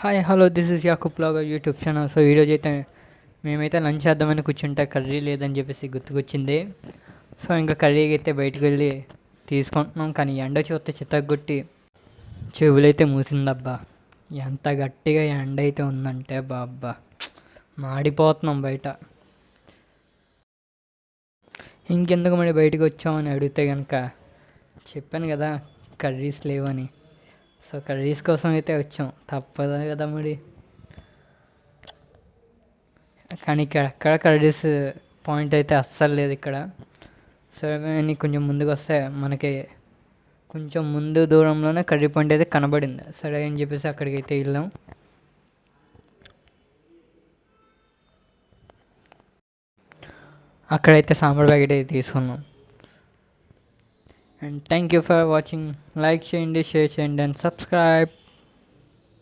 Hi hello this is Yakub blogger YouTube channel. So ఈరోజు అయితే మేమైతే లంచ్ చేద్దామని కూర్చుంటే కర్రీ లేదని చెప్పేసి గుర్తుకొచ్చింది. సో ఇంకా కర్రీ అయితే బయటికి వెళ్ళి తీసుకుంటున్నాం. కానీ ఎండ చూస్తే చిత్తగొట్టి చెవులైతే మూసిందబ్బా. ఎంత గట్టిగా ఎండ అయితే ఉందంటే బాబ్బా మాడిపోతున్నాం బయట. ఇంకెందుకు మరి బయటకు వచ్చామని అడిగితే కనుక చెప్పాను కదా కర్రీస్ లేవని. సో కర్రీస్ కోసం అయితే వచ్చాం, తప్పదు కదా మరి. కానీ ఇక్కడ ఎక్కడ కర్రీస్ పాయింట్ అయితే అస్సలు లేదు ఇక్కడ. సరే అని కొంచెం ముందుకు వస్తే మనకి కొంచెం ముందు దూరంలోనే కర్రీ పాయింట్ అయితే కనబడింది. సరే అని చెప్పేసి అక్కడికి అయితే వెళ్ళాం. అక్కడైతే సాంబార్ ప్యాకెట్ అయితే తీసుకున్నాం. And thank you for watching. Like చేయండి, షేర్ చేయండి అండ్ సబ్స్క్రైబ్.